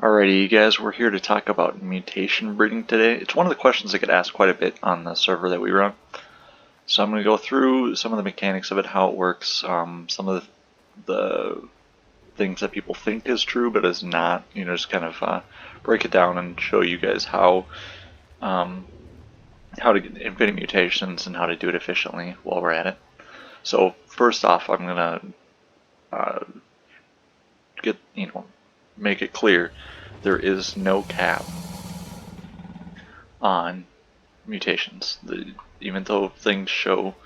Alrighty, you guys, we're here to talk about mutation breeding today. It's one of the questions I get asked quite a bit on the server that we run. So I'm going to go through some of the mechanics of it, how it works, some of the things that people think is true but is not. Just kind of break it down and show you guys how to get infinite mutations and how to do it efficiently while we're at it. So first off, I'm going to make it clear there is no cap on mutations. Even though things show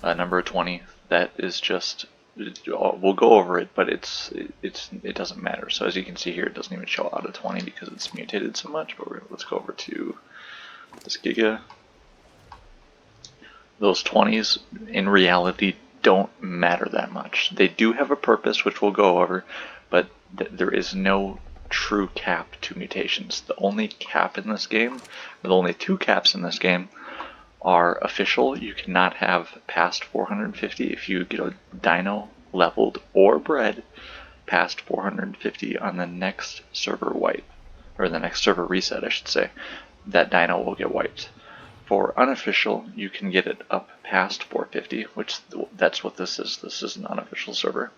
a number of 20, that is just, we'll go over it, but it doesn't matter. So as you can see here, it doesn't even show out of 20 because it's mutated so much. But let's go over to this Giga. Those 20s in reality don't matter that much. They do have a purpose, which we'll go over, but there is no true cap to mutations. The only cap in this game, or the only two caps in this game, are official. You cannot have past 450 if you get a dino leveled or bred past 450 on the next server wipe, or the next server reset, I should say. That dino will get wiped. For unofficial, you can get it up past 450, which that's what this is. This is an unofficial server.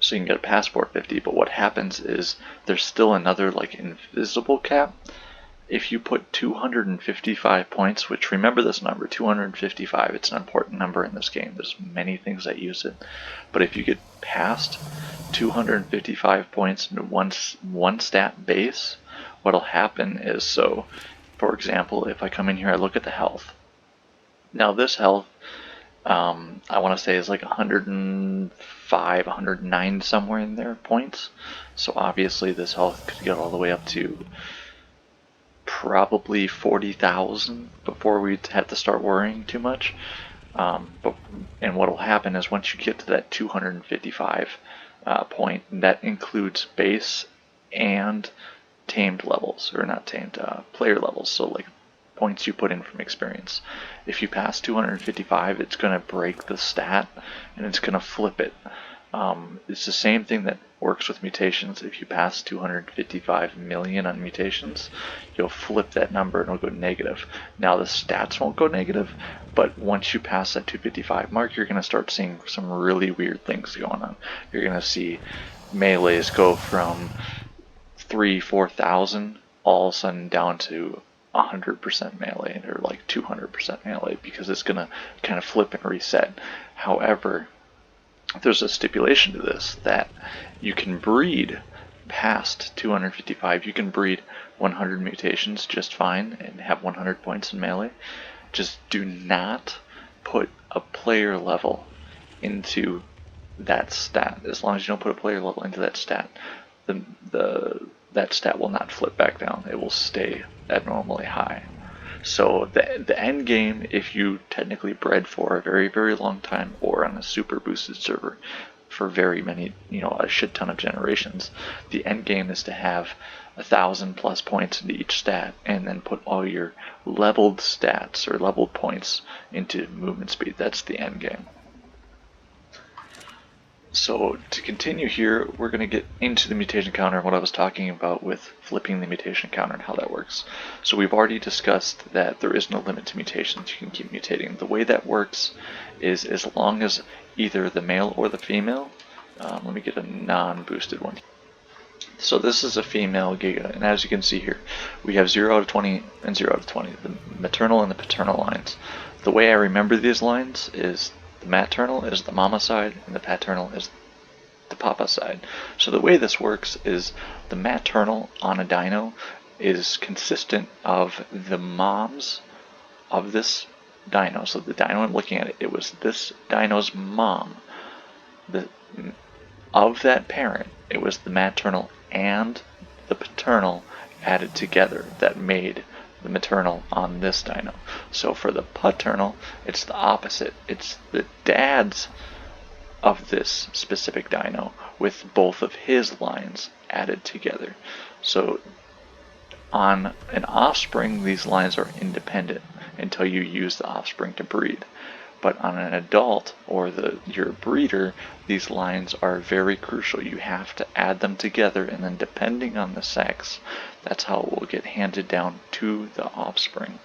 So you can get it past 450, but what happens is there's still another like invisible cap. If you put 255 points, which remember this number, 255, it's an important number in this game. There's many things that use it. But if you get past 255 points in one stat base, what'll happen is, so for example, if I come in here, I look at the health. Now this health, I want to say is like 105, 109, somewhere in there points. So obviously this health could get all the way up to probably 40,000 before we'd have to start worrying too much. And what will happen is once you get to that 255 point, that includes base and tamed levels, or not tamed, player levels, so like points you put in from experience. If you pass 255, it's going to break the stat and it's going to flip it. It's the same thing that works with mutations. If you pass 255 million on mutations, you'll flip that number and it'll go negative. Now the stats won't go negative, but once you pass that 255 mark, you're going to start seeing some really weird things going on. You're going to see melees go from 3,000-4,000 all of a sudden down to 100% melee, or like 200% melee, because it's going to kind of flip and reset. However, there's a stipulation to this that you can breed past 255. You can breed 100 mutations just fine and have 100 points in melee. Just do not put a player level into that stat. As long as you don't put a player level into that stat, that stat will not flip back down. It will stay abnormally high. So the end game, if you technically bred for a very, very long time, or on a super boosted server for very many, a shit ton of generations, the end game is to have 1,000+ points into each stat, and then put all your leveled stats or leveled points into movement speed. That's the end game. So to continue here, we're going to get into the mutation counter and what I was talking about with flipping the mutation counter and how that works. So we've already discussed that there is no limit to mutations. You can keep mutating. The way that works is as long as either the male or the female, let me get a non-boosted one. So this is a female Giga, and as you can see here, we have 0 out of 20 and 0 out of 20, the maternal and the paternal lines. The way I remember these lines is the maternal is the mama side, and the paternal is the papa side. So the way this works is the maternal on a dino is consistent of the moms of this dino. So the dino I'm looking at, it was this dino's mom. Of that parent, it was the maternal and the paternal added together that made the maternal on this dino. So for the paternal, it's the opposite. It's the dads of this specific dino with both of his lines added together. So on an offspring, these lines are independent until you use the offspring to breed. But on an adult or your breeder, these lines are very crucial. You have to add them together, and then depending on the sex, that's how it will get handed down to the offspring.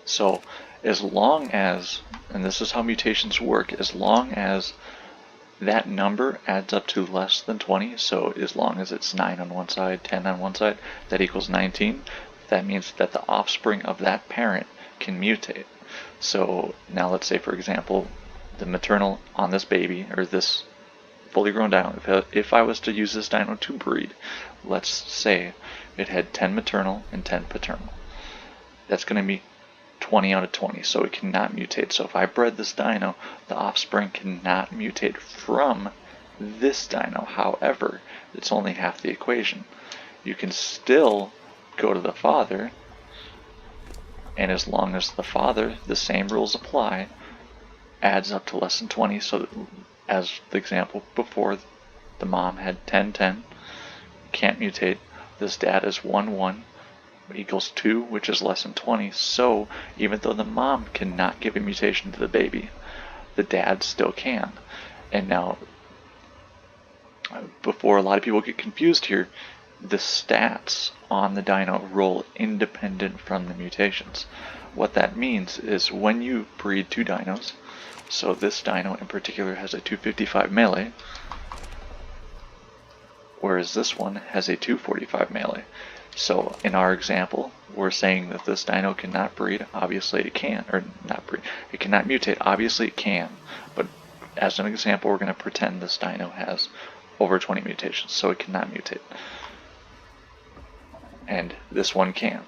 So as long as, and this is how mutations work, as long as that number adds up to less than 20, so as long as it's 9 on one side, 10 on one side, that equals 19, that means that the offspring of that parent can mutate. So now let's say, for example, the maternal on this baby, or this fully grown dino, if I was to use this dino to breed, let's say it had 10 maternal and 10 paternal. That's going to be 20 out of 20, so it cannot mutate. So if I bred this dino, the offspring cannot mutate from this dino. However, it's only half the equation. You can still go to the father, and as long as the father, the same rules apply, adds up to less than 20, so as the example before, the mom had 10-10, can't mutate. This dad is 1-1, equals 2, which is less than 20, so even though the mom cannot give a mutation to the baby, the dad still can. And now, before a lot of people get confused here, the stats on the dino roll independent from the mutations. What that means is when you breed two dinos, so this dino in particular has a 255 melee, whereas this one has a 245 melee. So in our example, we're saying that this dino cannot breed. Obviously it can, or not breed. It cannot mutate. Obviously it can, but as an example, we're going to pretend this dino has over 20 mutations, so it cannot mutate. And this one can.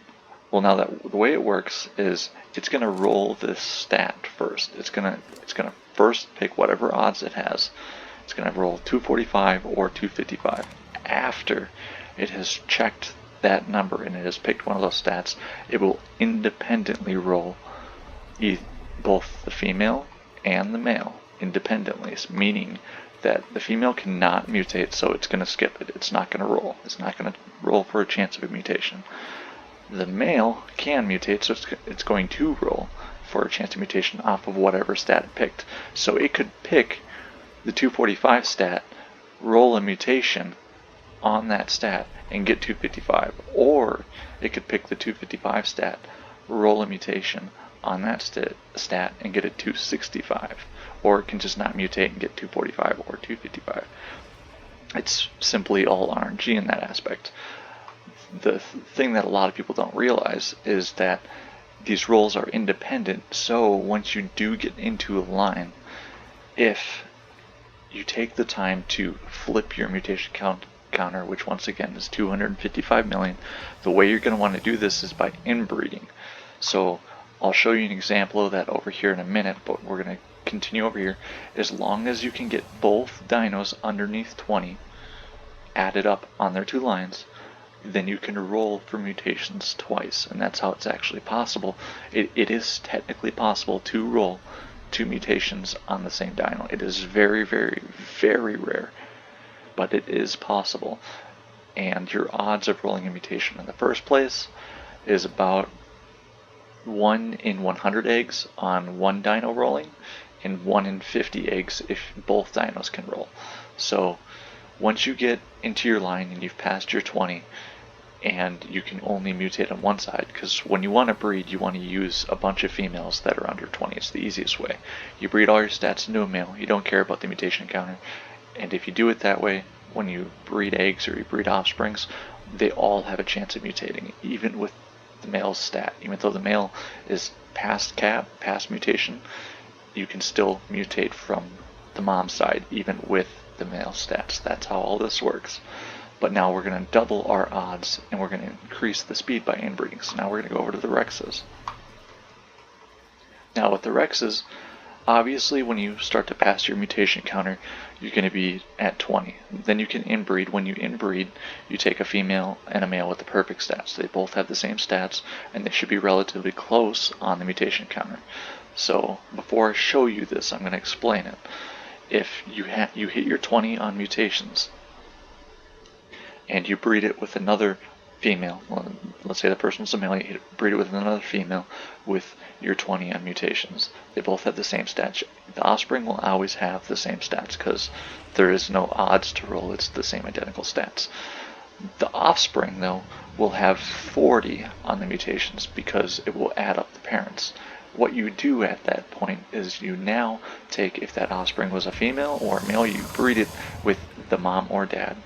Well, now the way it works is it's going to roll this stat first. It's going to first pick whatever odds it has. It's going to roll 245 or 255. After it has checked that number and it has picked one of those stats, it will independently roll both the female and the male independently, meaning that the female cannot mutate, so it's going to skip it. It's not going to roll. It's not going to roll for a chance of a mutation. The male can mutate, so it's going to roll for a chance of mutation off of whatever stat it picked. So it could pick the 245 stat, roll a mutation on that stat, and get 255. Or it could pick the 255 stat, roll a mutation on that stat, and get a 265. Or it can just not mutate and get 245 or 255. It's simply all RNG in that aspect. The thing that a lot of people don't realize is that these rolls are independent, so once you do get into a line, if you take the time to flip your mutation counter, which once again is 255 million, the way you're going to want to do this is by inbreeding. So I'll show you an example of that over here in a minute, but we're going to continue over here. As long as you can get both dinos underneath 20 added up on their two lines, then you can roll for mutations twice, and that's how it's actually possible. It is technically possible to roll two mutations on the same dino. It is very, very, very rare, but it is possible. And your odds of rolling a mutation in the first place is about 1 in 100 eggs on one dino rolling, and 1 in 50 eggs if both dinos can roll. So once you get into your line and you've passed your 20, and you can only mutate on one side, because when you want to breed, you want to use a bunch of females that are under 20. It's the easiest way. You breed all your stats into a male, you don't care about the mutation counter, and if you do it that way, when you breed eggs or you breed offsprings, they all have a chance of mutating, even with the male's stat. Even though the male is past cap, past mutation, you can still mutate from the mom's side, even with the male stats. That's how all this works. But now we're going to double our odds, and we're going to increase the speed by inbreeding. So now we're going to go over to the Rexes. Now with the Rexes, obviously when you start to pass your mutation counter, you're going to be at 20. Then you can inbreed. When you inbreed, you take a female and a male with the perfect stats. They both have the same stats, and they should be relatively close on the mutation counter. So before I show you this, I'm going to explain it. If you hit your 20 on mutations, and you breed it with another female, well, let's say the person was a male, you breed it with another female with your 20 on mutations. They both have the same stats. The offspring will always have the same stats because there is no odds to roll, it's the same identical stats. The offspring, though, will have 40 on the mutations because it will add up the parents. What you do at that point is you now take, if that offspring was a female or a male, you breed it with the mom or dad,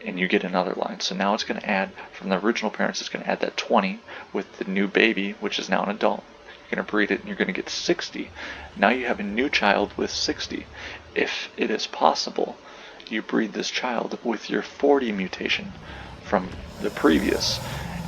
and you get another line. So now it's going to add, from the original parents, it's going to add that 20 with the new baby, which is now an adult. You're going to breed it and you're going to get 60. Now you have a new child with 60. If it is possible, you breed this child with your 40 mutation from the previous.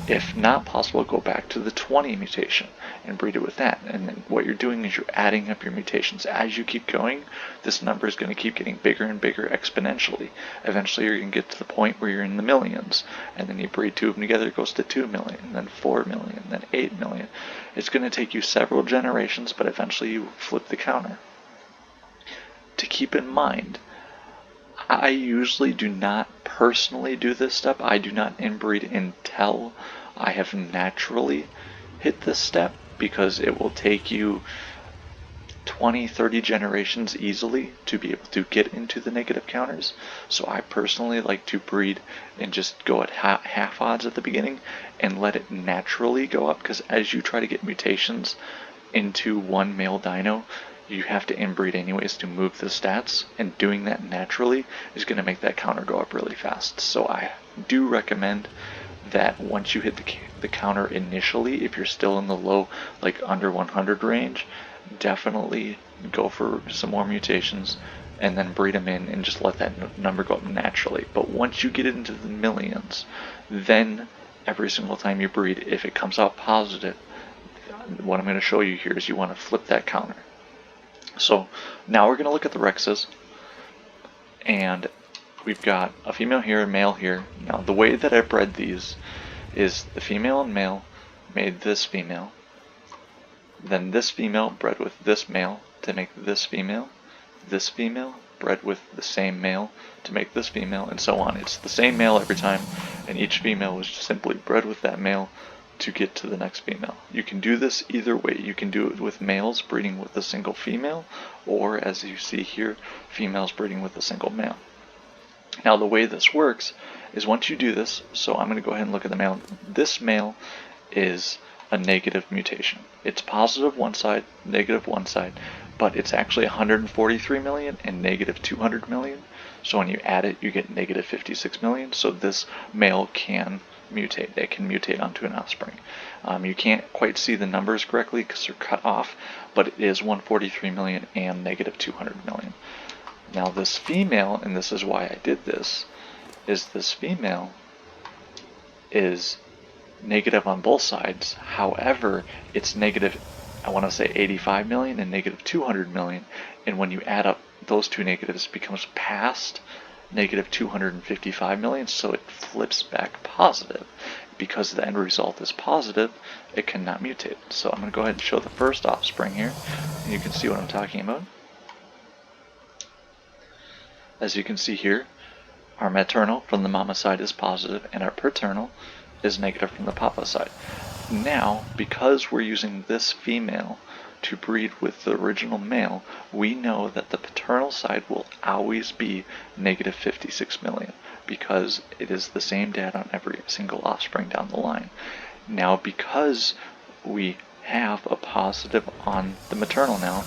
If not possible, go back to the 20 mutation and breed it with that. And then what you're doing is you're adding up your mutations. As you keep going, this number is going to keep getting bigger and bigger exponentially. Eventually you're going to get to the point where you're in the millions, and then you breed two of them together, it goes to 2 million, then 4 million, then 8 million. It's going to take you several generations, but eventually you flip the counter. To keep in mind, I usually do not personally do this step. I do not inbreed until I have naturally hit this step, because it will take you 20-30 generations easily to be able to get into the negative counters. So I personally like to breed and just go at half odds at the beginning and let it naturally go up, because as you try to get mutations into one male dino, you have to inbreed anyways to move the stats, and doing that naturally is going to make that counter go up really fast. So I do recommend that once you hit the counter initially, if you're still in the low, like under 100 range, definitely go for some more mutations and then breed them in and just let that number go up naturally. But once you get it into the millions, then every single time you breed, if it comes out positive, what I'm going to show you here is you want to flip that counter. So now we're going to look at the Rexes, and we've got a female here, a male here. Now the way that I bred these is the female and male made this female, then this female bred with this male to make this female bred with the same male to make this female, and so on. It's the same male every time, and each female was just simply bred with that male to get to the next female. You can do this either way. You can do it with males breeding with a single female, or as you see here, females breeding with a single male. Now the way this works is once you do this, so I'm going to go ahead and look at the male. This male is a negative mutation. It's positive one side, negative one side, but it's actually 143 million and negative 200 million. So when you add it, you get negative 56 million. So this male can mutate. It can mutate onto an offspring. You can't quite see the numbers correctly because they're cut off, but it is 143 million and negative 200 million. Now this female, and this is why I did this, is this female is negative on both sides. However, it's negative, I want to say 85 million and negative 200 million, and when you add up those two negatives, it becomes past negative 255 million, so it flips back positive. Because the end result is positive, it cannot mutate. So I'm going to go ahead and show the first offspring here, and you can see what I'm talking about. As you can see here, our maternal from the mama side is positive, and our paternal is negative from the papa side. Now, because we're using this female to breed with the original male, we know that the paternal side will always be negative 56 million, because it is the same dad on every single offspring down the line. Now, because we have a positive on the maternal now,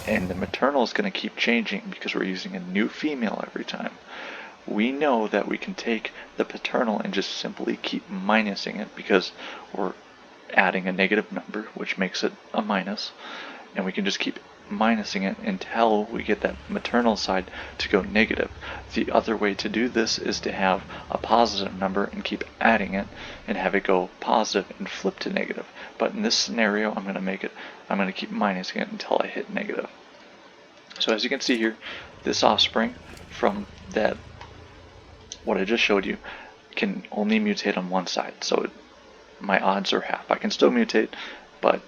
and the maternal is going to keep changing because we're using a new female every time, we know that we can take the paternal and just simply keep minusing it, because we're adding a negative number, which makes it a minus, and we can just keep minusing it until we get that maternal side to go negative. The other way to do this is to have a positive number and keep adding it and have it go positive and flip to negative. But in this scenario, I'm going to keep minusing it until I hit negative. So as you can see here, this offspring from that, what I just showed you, can only mutate on one side. So my odds are half. I can still mutate, but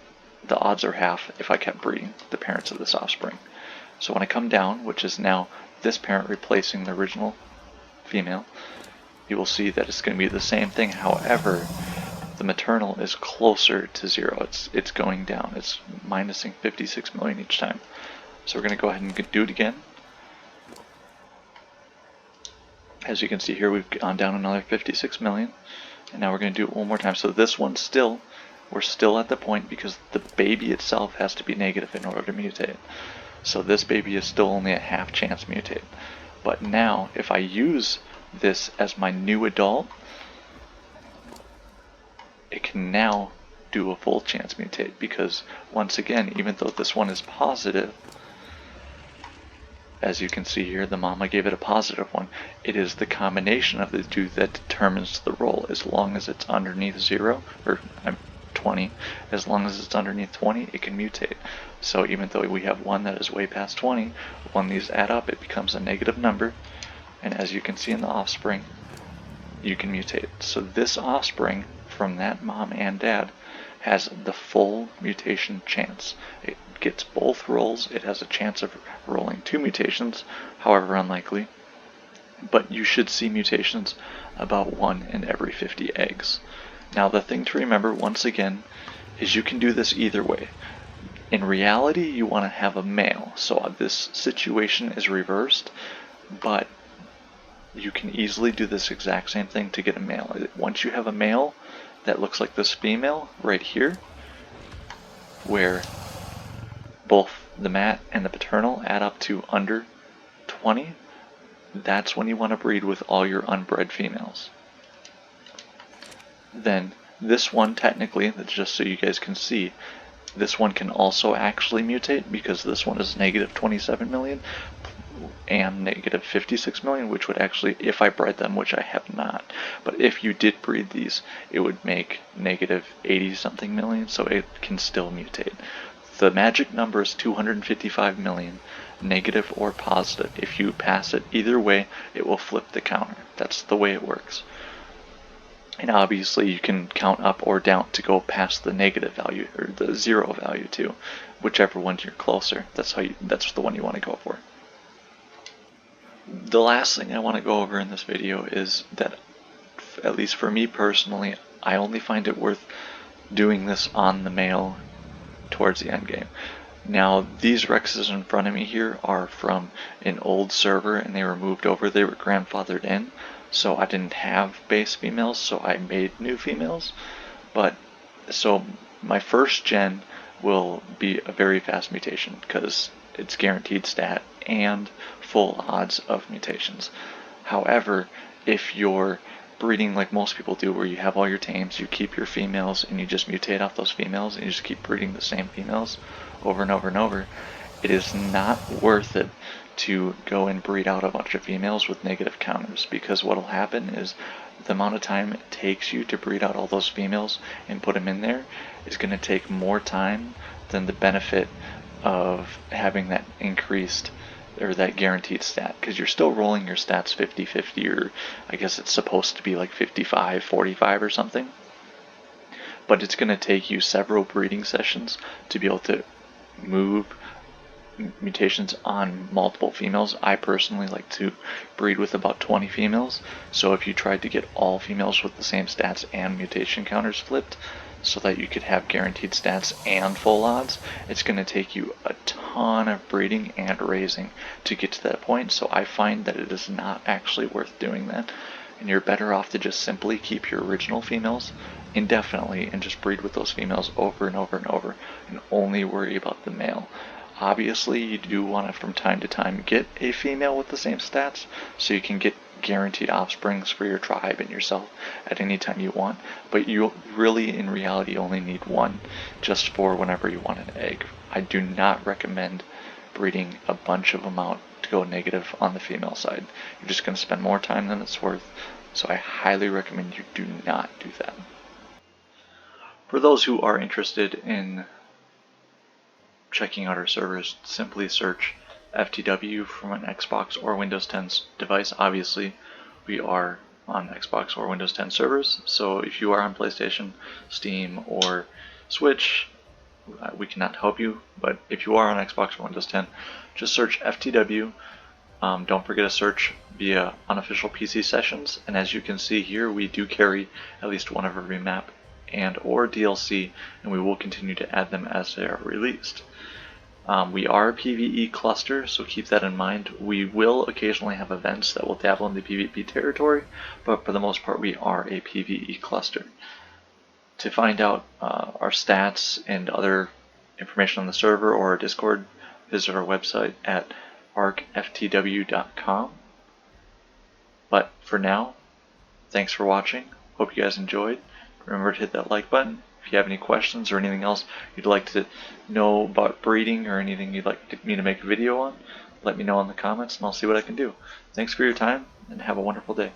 the odds are half if I kept breeding the parents of this offspring. So when I come down, which is now this parent replacing the original female, you will see that it's going to be the same thing. However, the maternal is closer to 0. It's going down. It's minusing 56 million each time. So we're going to go ahead and do it again. As you can see here, we've gone down another 56 million. And now we're going to do it one more time. So this one still, we're still at the point because the baby itself has to be negative in order to mutate. So this baby is still only a half chance mutate. But now, if I use this as my new adult, it can now do a full chance mutate, because once again, even though this one is positive, as you can see here, the mama gave it a positive one. It is the combination of the two that determines the roll. As long as it's underneath 0, or 20, as long as it's underneath 20, it can mutate. So even though we have one that is way past 20, when these add up, it becomes a negative number. And as you can see in the offspring, you can mutate. So this offspring from that mom and dad has the full mutation chance. It gets both rolls. It has a chance of rolling 2 mutations, however unlikely, but you should see mutations about 1 in every 50 eggs. Now the thing to remember once again is you can do this either way. In reality, you want to have a male, so this situation is reversed, but you can easily do this exact same thing to get a male. Once you have a male that looks like this female right here, where both the mat and the paternal add up to under 20, that's when you want to breed with all your unbred females. Then this one, technically, just so you guys can see, this one can also actually mutate, because this one is negative 27 million and negative 56 million, which would actually, if I bred them, which I have not, but if you did breed these, it would make negative 80 something million, so it can still mutate. The magic number is 255 million, negative or positive. If you pass it either way, it will flip the counter. That's the way it works. And obviously you can count up or down to go past the negative value, or the 0 value too, whichever one you're closer. That's the one you want to go for. The last thing I want to go over in this video is that, at least for me personally, I only find it worth doing this on the male towards the end game. Now, these Rexes in front of me here are from an old server, and they were moved over. They were grandfathered in, so I didn't have base females, so I made new females. But so my first gen will be a very fast mutation, because it's guaranteed stat and full odds of mutations. However, if you're breeding like most people do, where you have all your tames, you keep your females, and you just mutate off those females, and you just keep breeding the same females over and over and over, it is not worth it to go and breed out a bunch of females with negative counters, because what will happen is the amount of time it takes you to breed out all those females and put them in there is going to take more time than the benefit of having that increased, or that guaranteed stat, because you're still rolling your stats 50-50, or I guess it's supposed to be like 55-45 or something, but it's going to take you several breeding sessions to be able to move mutations on multiple females. I personally like to breed with about 20 females, so if you tried to get all females with the same stats and mutation counters flipped, so that you could have guaranteed stats and full odds, it's going to take you a ton of breeding and raising to get to that point. So I find that it is not actually worth doing that, and you're better off to just simply keep your original females indefinitely and just breed with those females over and over and over, and only worry about the male. Obviously, you do want to from time to time get a female with the same stats, so you can get guaranteed offsprings for your tribe and yourself at any time you want, but you really in reality only need one, just for whenever you want an egg. I do not recommend breeding a bunch of them out to go negative on the female side. You're just going to spend more time than it's worth, so I highly recommend you do not do that. For those who are interested in checking out our servers, simply search FTW from an Xbox or Windows 10 device. Obviously, we are on Xbox or Windows 10 servers, so if you are on PlayStation, Steam, or Switch, we cannot help you, but if you are on Xbox or Windows 10, just search FTW Don't forget to search via unofficial PC sessions, and as you can see here, we do carry at least one of every map and or DLC, and we will continue to add them as they are released. We are a PvE cluster, so keep that in mind. We will occasionally have events that will dabble in the PvP territory, but for the most part we are a PvE cluster. To find out our stats and other information on the server or our Discord, visit our website at arcftw.com. But for now, thanks for watching. Hope you guys enjoyed. Remember to hit that like button. If you have any questions or anything else you'd like to know about breeding or anything you'd like me to make a video on, let me know in the comments and I'll see what I can do. Thanks for your time and have a wonderful day.